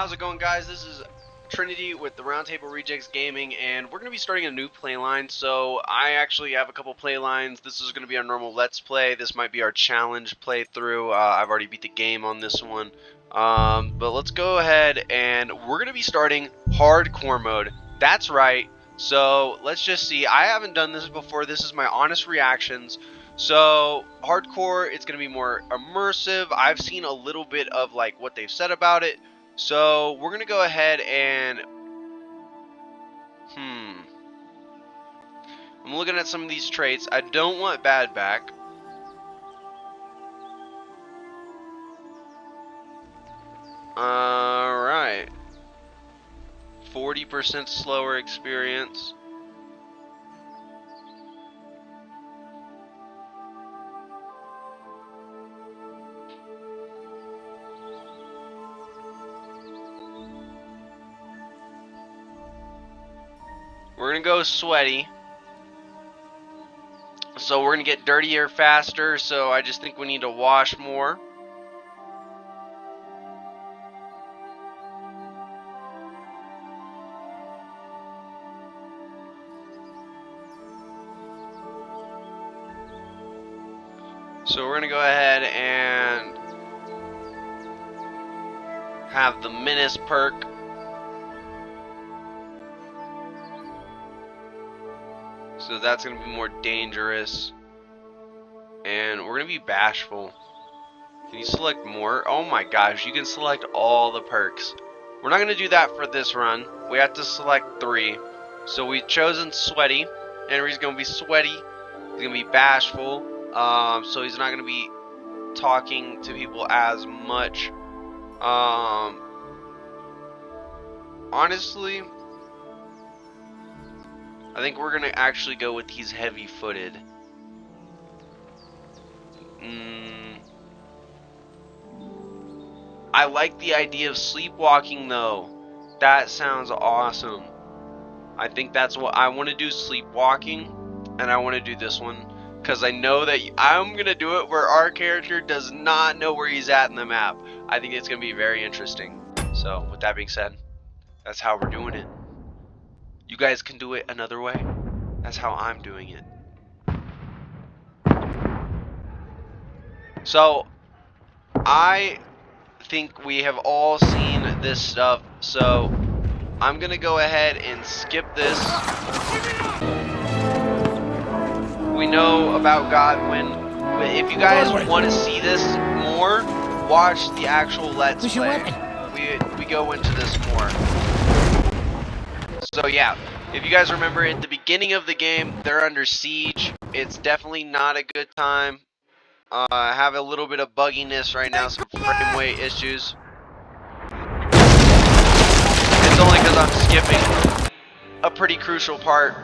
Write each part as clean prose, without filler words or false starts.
How's it going, guys? This is Trinity with the Roundtable Rejects Gaming, and we're going to be starting a new playline. So I actually have a couple playlines. This is going to be our normal Let's Play. This might be our challenge playthrough. I've already beat the game on this one. But let's go ahead and we're going to be starting hardcore mode. That's right. So let's just see. I haven't done this before. This is my honest reactions. So hardcore, it's going to be more immersive. I've seen a little bit of like what they've said about it. So we're going to go ahead and I'm looking at some of these traits. I don't want bad back. Alright. 40% slower experience. We're going to go sweaty. So we're going to get dirtier faster, so I just think we need to wash more. So we're going to go ahead and have the Menace perk. So that's going to be more dangerous. And we're going to be bashful. Can you select more? Oh my gosh, you can select all the perks. We're not going to do that for this run. We have to select 3. So we've chosen sweaty. Henry's going to be sweaty. He's going to be bashful. So he's not going to be talking to people as much. Honestly, I think we're going to actually go with he's heavy-footed. I like the idea of sleepwalking, though. That sounds awesome. I think that's what I want to do, sleepwalking. And I want to do this one. Because I know that I'm going to do it where our character does not know where he's at in the map. I think it's going to be very interesting. So, with that being said, that's how we're doing it. You guys can do it another way. That's how I'm doing it. So, I think we have all seen this stuff. So, I'm going to go ahead and skip this. We know about Godwin. But if you guys want to see this more, watch the actual Let's Play. We go into this more. So yeah, if you guys remember at the beginning of the game, they're under siege. It's definitely not a good time. I have a little bit of bugginess right now, some frame rate issues. It's only because I'm skipping a pretty crucial part.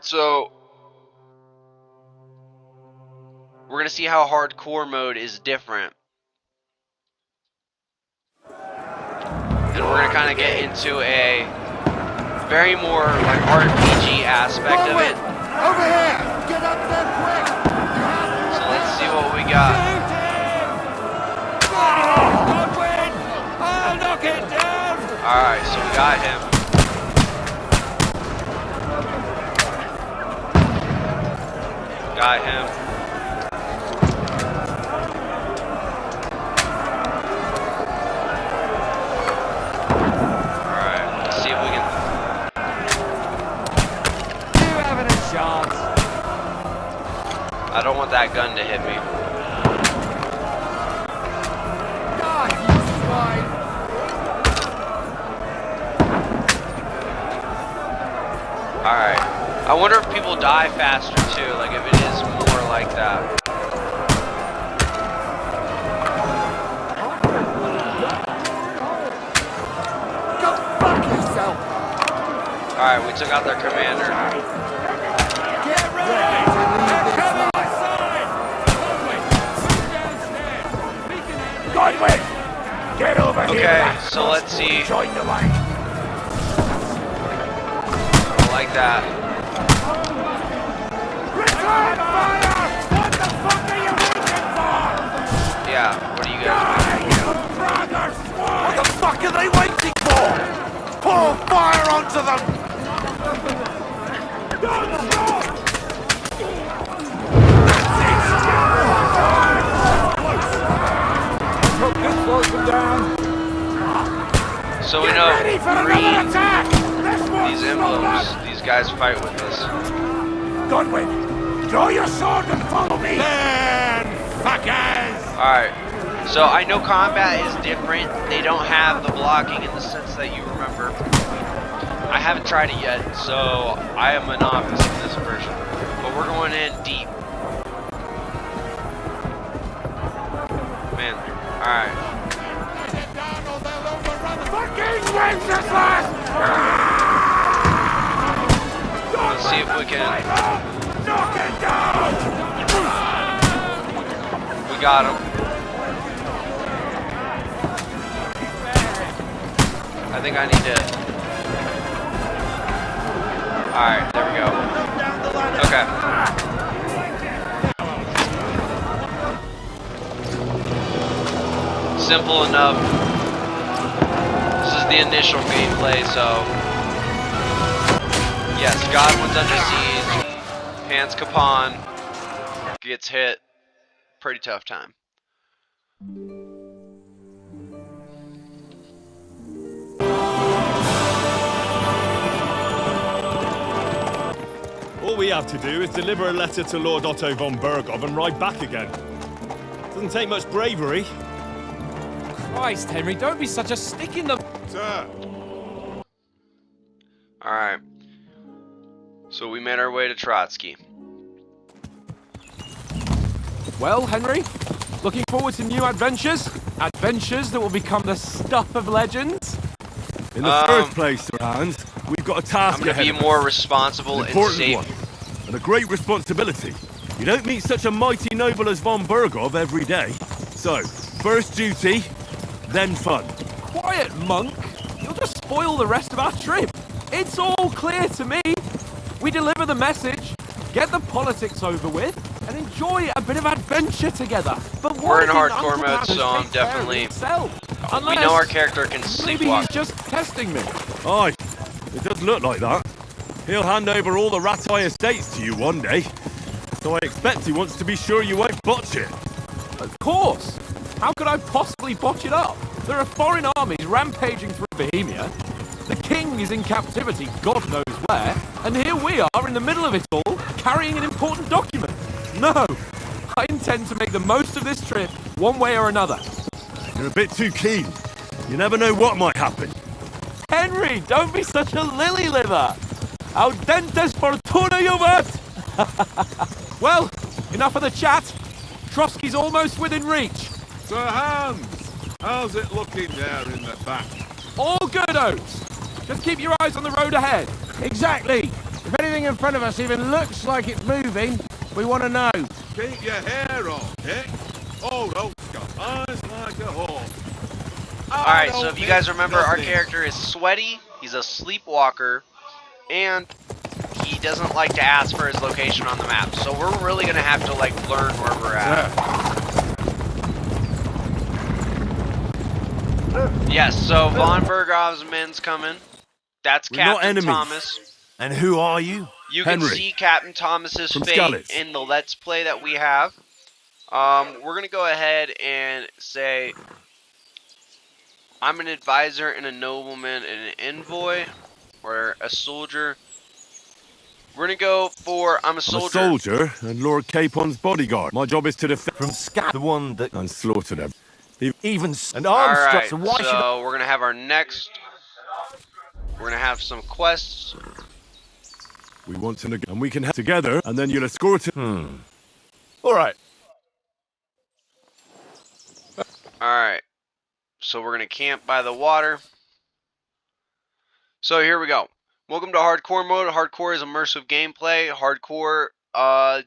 So we're going to see how hardcore mode is different. And we're going to kind of get into a very more like RPG aspect of it. Over here! Get up there quick! So let's see what we got. Godwin! I'll knock it down! Alright, so we got him. Got him. I don't want that gun to hit me. God, you swine! Alright. I wonder if people die faster too, like if it is more like that. Go fuck yourself! Alright, we took out their commander. Get ready! Godwin! Get over here! Okay, so let's see. Join the line! I like that. Return fire! What the fuck are you waiting for? Yeah, what do you guys Die, you brother swan! What the fuck are they they waiting for? Pour fire onto them! Don't stop! Hope this slows them down. So we know these envelopes, these guys fight with us. Godwin, draw your sword and follow me! Then, fuckers! Alright, so I know combat is different. They don't have the blocking in the sense that you remember. I haven't tried it yet, so I am a novice in this version. But we're going in deep. Man, alright. Let's see if we can. Knock it down! We got him. I think I need to. Alright, there we go. Okay. Simple enough. This is the initial gameplay, so. Yes, Godwin's under siege. Hans Capon gets hit. Pretty tough time. All we have to do is deliver a letter to Lord Otto von Bergov and ride back again. Doesn't take much bravery. Christ, Henry, don't be such a stick in the... Sir. Alright. So we made our way to Trotsky. Well, Henry, looking forward to new adventures? Adventures that will become the stuff of legends? In the first place, Sir Hans, we've got a task I'm ahead gonna be more responsible an and important safe. one, and a great responsibility. You don't meet such a mighty noble as von Bergov every day. So, first duty, then fun. Quiet, monk. You'll just spoil the rest of our trip. It's all clear to me. We deliver the message, get the politics over with, and enjoy a bit of adventure together. But We're in what if hardcore Uncle mode, Manners so I'm takes care of definitely. himself? We Unless know our character can maybe sleepwalk. he's just testing me. Aye, it does look like that. He'll hand over all the Ratai estates to you one day. So I expect he wants to be sure you won't botch it. Of course. How could I possibly botch it up? There are foreign armies rampaging through Bohemia. The king is in captivity, God knows where, and here we are in the middle of it all, carrying an important document. No, I intend to make the most of this trip, one way or another. You're a bit too keen. You never know what might happen. Henry, don't be such a lily liver. Audentes fortuna juvat. Well, enough of the chat. Trotsky's almost within reach. Sir Hans, how's it looking there in the back? All good, Oates. Just keep your eyes on the road ahead. Exactly. If anything in front of us even looks like it's moving, we want to know. Keep your hair on, Dick. Old Oak's got eyes like a hawk. Alright, so if you guys remember, our character is sweaty, he's a sleepwalker, and he doesn't like to ask for his location on the map. So we're really gonna have to like learn where we're at. Yes, so von Bergov's men's coming. That's We're not Captain enemies. Thomas. And who are you? You Henry. can see Captain Thomas's From fate Skalitz. in the Let's Play that we have. We're gonna go ahead and say I'm an advisor and a nobleman and an envoy, or a soldier. We're gonna go for I'm a I'm a soldier. soldier and Lord Capon's bodyguard. My job is to defend From Scat, the one that and slaughter them. even and arm Alright, struts. Why should so we're gonna have our next. We're gonna have some quests. We want to and we can head together, and then you'll escort him. All right. Alright. So we're gonna camp by the water. So here we go. Welcome to hardcore mode. Hardcore is immersive gameplay. Hardcore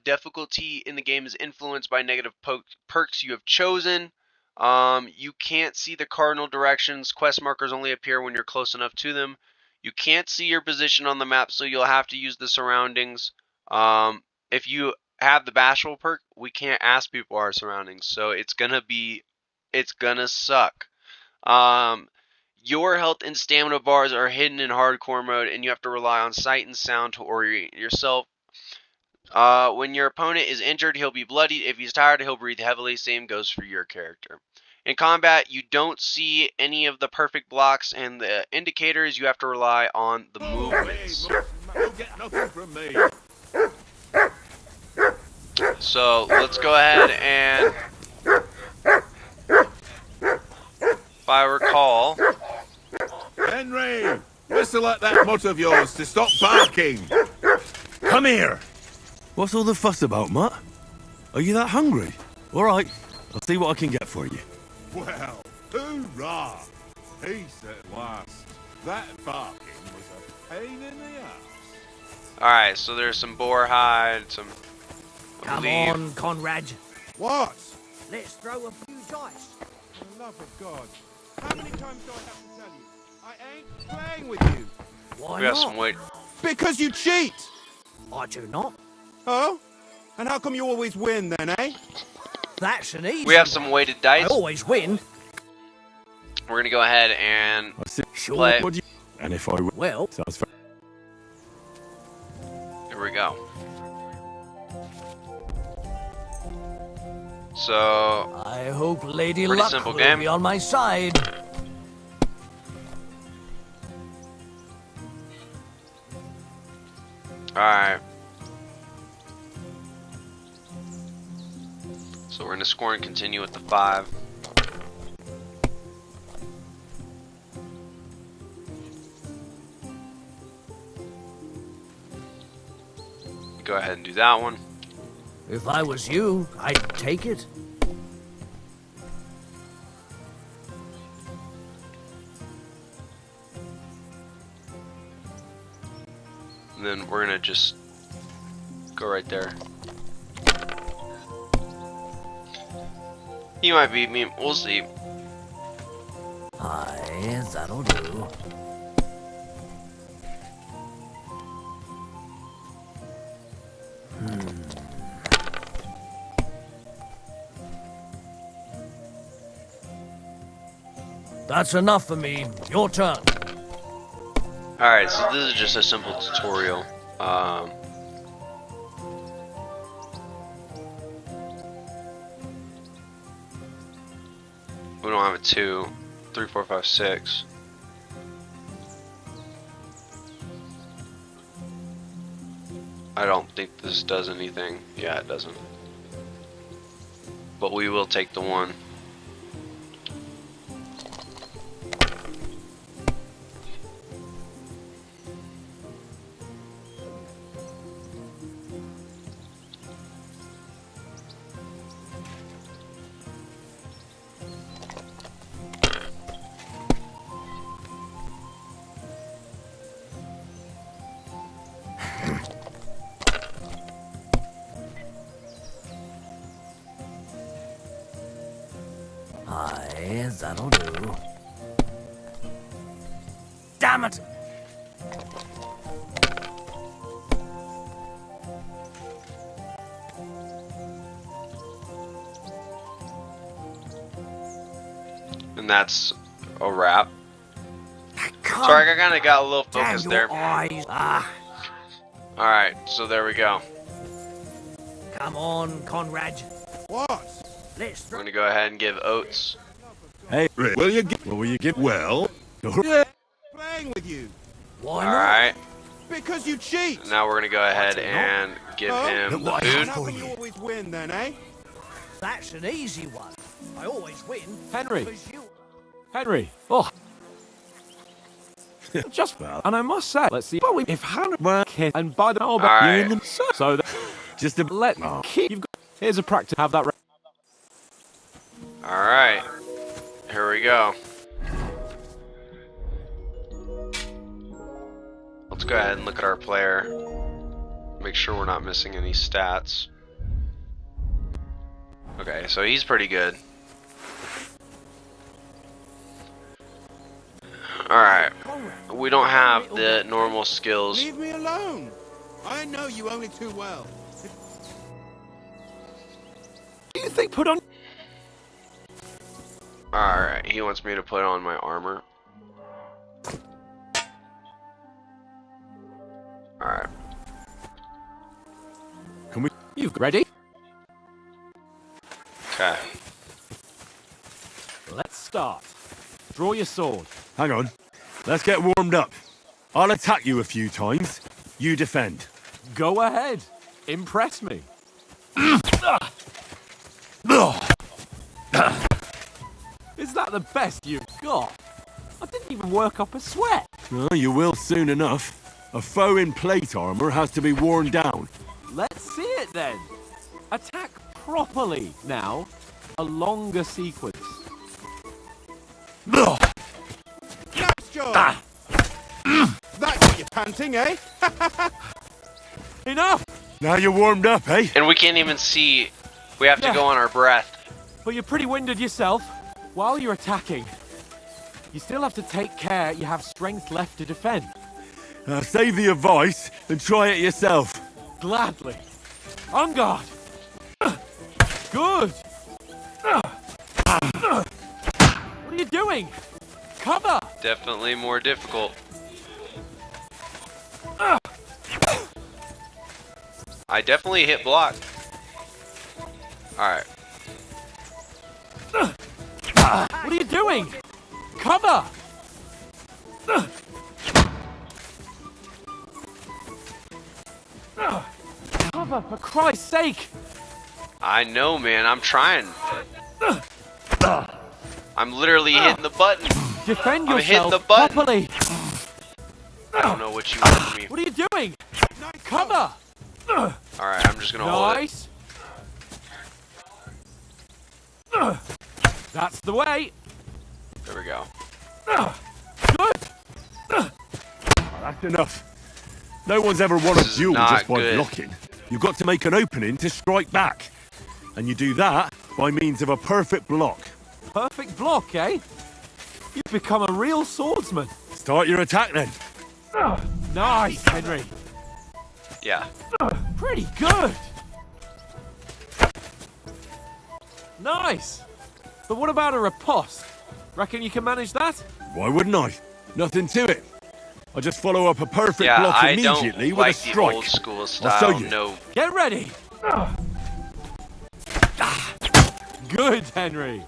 difficulty in the game is influenced by negative perks you have chosen. You can't see the cardinal directions. Quest markers only appear when you're close enough to them. You can't see your position on the map, so you'll have to use the surroundings. If you have the bashful perk, we can't ask people our surroundings, so it's gonna suck. Your health and stamina bars are hidden in hardcore mode, and you have to rely on sight and sound to orient yourself. When your opponent is injured, he'll be bloodied. If he's tired, he'll breathe heavily. Same goes for your character. In combat, you don't see any of the perfect blocks and the indicators. You have to rely on the movements. You'll get nothing from me. So let's go ahead and, if I recall, Henry! Whistle at that mutt of yours to stop barking! Come here! What's all the fuss about, Mutt? Are you that hungry? All right, I'll see what I can get for you. Well, hoorah! Peace at last. That barking was a pain in the ass. alright, so there's some boar hide, some... Come on, Conrad. What? Let's throw a few dice. For the love of God. How many times do I have to tell you? I ain't playing with you. Why We got not? some weight. Because you cheat! I do not. Oh? And how come you always win then, eh? That's an easy We have some weighted I dice. always win. We're gonna go ahead and I see. Sure. play. What do you... And if I... Well, Sounds fair. Here we go. So, I hope Lady Pretty Luck simple will game. be on my side. alright. So we're gonna score and continue with the 5. Go ahead and do that one. If I was you, I'd take it. And then we're gonna just go right there. He might beat me. We'll see. Aye, that'll do. That's enough for me. Your turn. Alright, so this is just a simple tutorial. We don't have a 2, 3, 4, 5, 6. I don't think this does anything. Yeah, it doesn't. But we will take the 1. Aye, that'll do. Damn it! And that's a wrap. Come Sorry, I kind of got a little damn focused your there. eyes. Ah, Alright, so there we go. come on, Conrad. What? Let's We're throw. gonna go ahead and give oats. Hey, Will you get... what will you give? Well, Yeah. playing with you? Why not? Alright, Because you cheat! now we're gonna go ahead What's it and give Oh, him look the what I food. And how come you always win then, eh? That's an easy one. I always win. Henry. Because you. Henry. Oh. Just Well. and I must say, let's see. But if Hannah Well, and by the All you're right. in the so that, just a... let Oh. keep. You've got, here's a practice. Have that. Alright, here we go. Let's go ahead and look at our player. Make sure we're not missing any stats. Okay, so he's pretty good. Alright, we don't have the normal skills. Leave me alone! I know you only too well. Do you think put on? Alright, he wants me to put on my armor. Alright. Can we? You ready? Okay. Let's start. Draw your sword. Hang on. Let's get warmed up. I'll attack you a few times. You defend. Go ahead. Impress me. Is that the best you've got? I didn't even work up a sweat. Oh, you will soon enough. A foe in plate armor has to be worn down. Let's see it then. Attack properly now. A longer sequence. Nice job! That's what you're panting, eh? Enough! Now you're warmed up, eh? And we can't even see. We have to Yeah. go on our breath. But you're pretty winded yourself. While you're attacking, you still have to take care you have strength left to defend. Save the advice and try it yourself. Gladly. On guard. Good. What are you doing? Cover! Definitely more difficult. I definitely hit block. Alright. What are you doing? Cover! Cover, for Christ's sake! I know, man. I'm trying. I'm literally hitting the button. Defend I'm hitting yourself the button. properly! I don't know what you want from me. What are you doing? Cover! Alright, I'm just gonna hold it. Nice! That's the way! There we go. Good! That's enough. No one's ever won a This is duel not just by good. blocking. You've got to make an opening to strike back. And you do that by means of a perfect block. Perfect block, eh? You've become a real swordsman. Start your attack then. Nice, Henry. Yeah. Pretty good. Nice. But what about a riposte? Reckon you can manage that? Why wouldn't I? Nothing to it. I just follow up a perfect Yeah, block I immediately don't with a like the strike. old school I'll style. show you. No. Get ready. Good, Henry.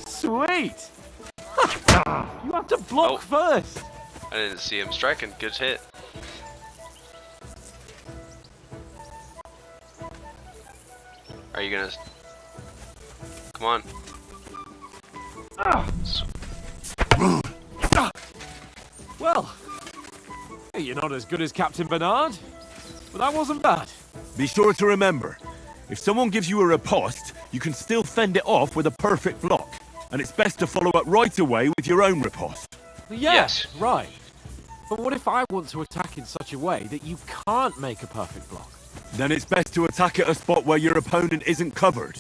Sweet. You have to block Oh. first. I didn't see him striking. Good hit. Are you gonna... Come on. Well, you're not as good as Captain Bernard, but that wasn't bad. Be sure to remember, if someone gives you a riposte, you can still fend it off with a perfect block. And it's best to follow up right away with your own riposte. Yeah, Yes. right. But what if I want to attack in such a way that you can't make a perfect block? Then it's best to attack at a spot where your opponent isn't covered.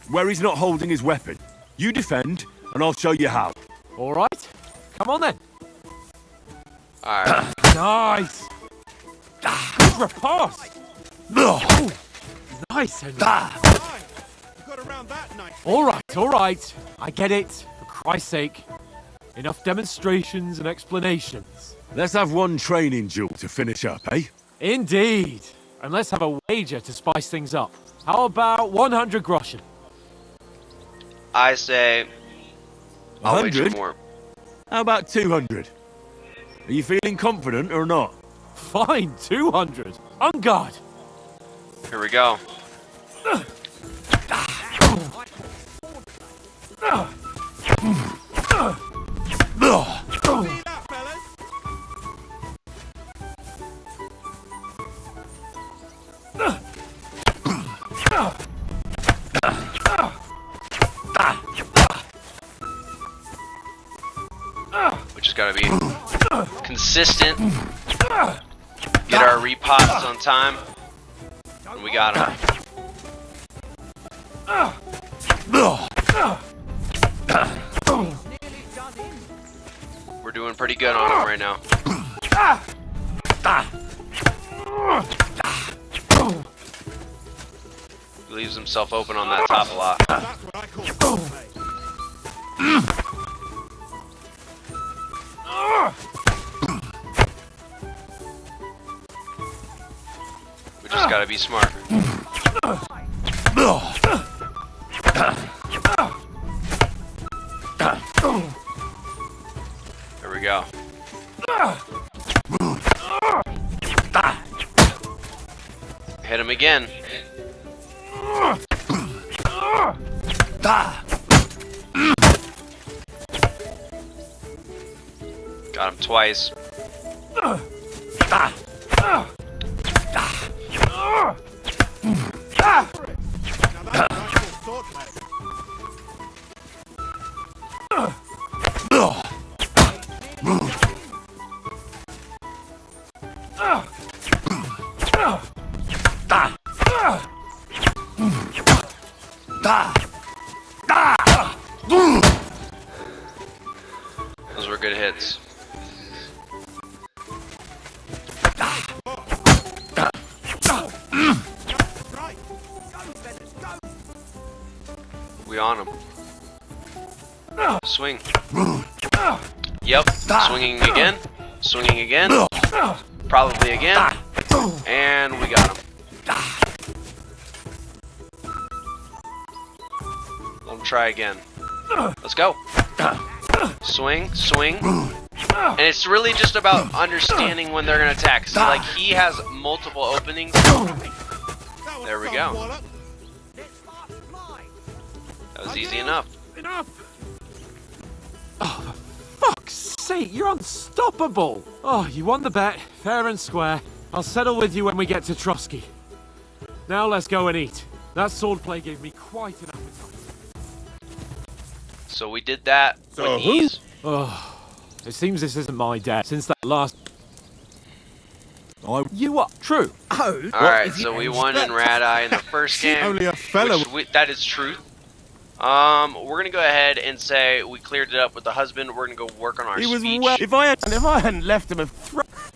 Where he's not holding his weapon. You defend, and I'll show you how. All right, come on then. Alright. Nice. Good riposte. Oh, nice, Henry. You got around that nice. All right. I get it. For Christ's sake. Enough demonstrations and explanations. Let's have one training duel to finish up, eh? Indeed. And let's have a wager to spice things up. How about 100 groschen? I say... I'll wager 100? more. How about 200? Are you feeling confident or not? Fine, 200. On guard. Here we go. See that, fellas? We just gotta be consistent. Get our reposts on time. And we got them. We're doing pretty good on them right now. He leaves himself open on that top a lot. That's what I call mate. gotta be smart. There we go. Hit him again. Got him twice. Those were good hits. We on him. Swing. Yep. Swinging again. Swinging again. Probably again. And we got him. Let him try again. Let's go. Swing, swing. And it's really just about understanding when they're going to attack. See, like, he has multiple openings. There we go. That was easy enough. Oh, for fuck's sake, you're unstoppable. Oh, you won the bet, fair and square. I'll settle with you when we get to Trotsky. Now let's go and eat. That swordplay gave me quite an appetite. So we did that with ease. Oh, it seems this isn't my day. Since that last... You are true. Oh. Alright, so we won in Rat Eye in the first game. Only a fella. That is truth. We're gonna go ahead and say we cleared it up with the husband. We're gonna go work on our speech. If I hadn't left him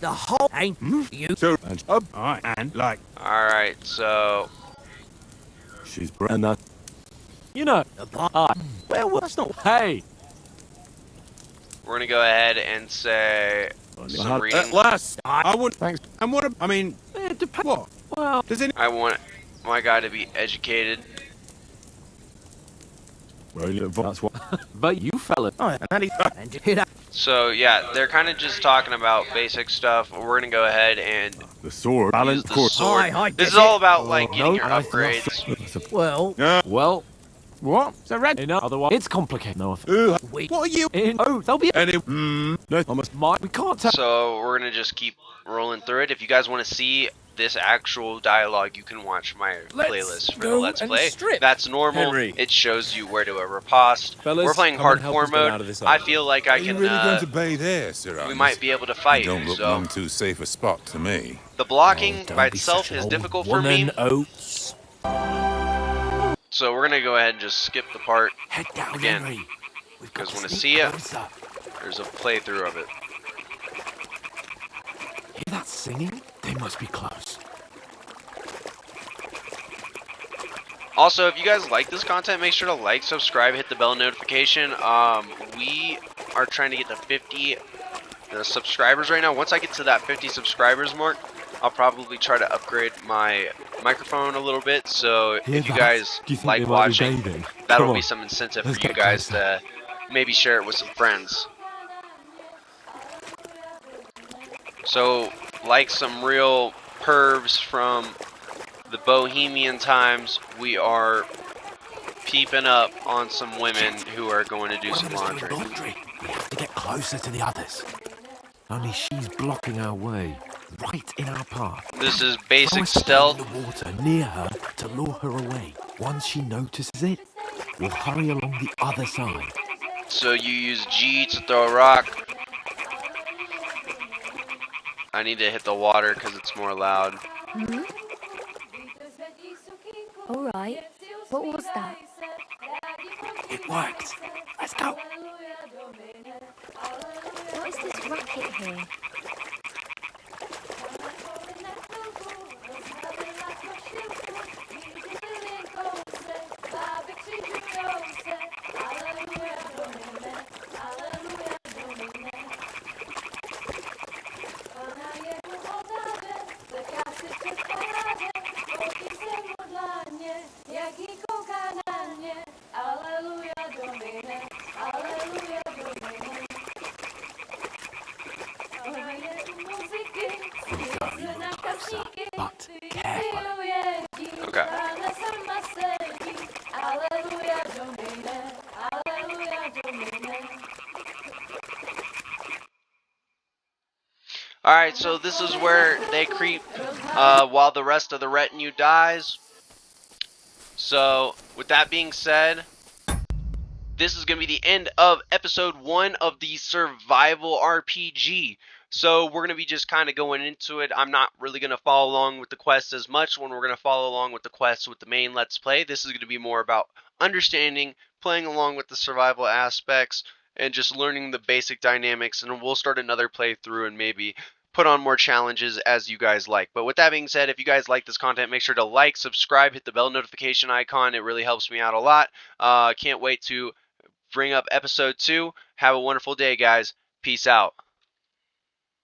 The whole ain't you. So, alright, and like, Alright, so She's brand. You know, well, that's not... Hey! we're gonna go ahead and say some reading. at last, I would. Thanks. And what? I mean, It depends. what? Well, Does any? I want my guy to be educated. That's what. but you fellas... And you hear that? So yeah, they're kind of just talking about basic stuff. We're gonna go ahead and The sword. use Balance the course. sword. I This is get all it. about like getting no, your I thought upgrades. Well, Well, What? So red. enough. Otherwise, it's complicated. No, we... What are you? oh, they'll be... Any? No, I must. We can't tell... So we're gonna just keep rolling through it. If you guys want to see this actual dialogue, you can watch my playlist for the Let's Play. That's normal. Henry. It shows you where to riposte. Fellas, We're playing come and help hardcore us get out of mode. this I island. feel like I Are you can. really going to bathe there, Sir? We might be able to fight. Don't look So none too safe a spot to me. the blocking Don't by be itself such an is old difficult for me. woman, Oates. So we're gonna go ahead and just skip the part Head down, Again, Henry. We've got because when I sneak see it, closer. there's a playthrough of it. Hear that singing? They must be close. Also, if you guys like this content, make sure to like, subscribe, hit the bell notification. We are trying to get to 50 subscribers right now. Once I get to that 50 subscribers mark, I'll probably try to upgrade my microphone a little bit. So if you guys like watching, that'll be some incentive for you guys to maybe share it with some friends. So, like some real pervs from the Bohemian times, we are peeping up on some women who are going to do some laundry. We have to get closer to the others. Only she's blocking our way, right in our path. This is basic Throw a stone stealth. in the water near her to lure her away. Once she notices it, we'll hurry along the other side. So you use G to throw a rock. I need to hit the water because it's more loud. Alright. What was that? It worked. Let's go. What is this racket here? Here we go, even closer, but carefully. Okay. Alright, so this is where they creep while the rest of the retinue dies. So, with that being said, this is going to be the end of episode 1 of the survival RPG. So we're going to be just kind of going into it. I'm not really going to follow along with the quests as much when we're going to follow along with the quests with the main Let's Play. This is going to be more about understanding, playing along with the survival aspects, and just learning the basic dynamics. And we'll start another playthrough and maybe put on more challenges as you guys like. But with that being said, if you guys like this content, make sure to like, subscribe, hit the bell notification icon. It really helps me out a lot. Can't wait to bring up episode 2. Have a wonderful day, guys. Peace out.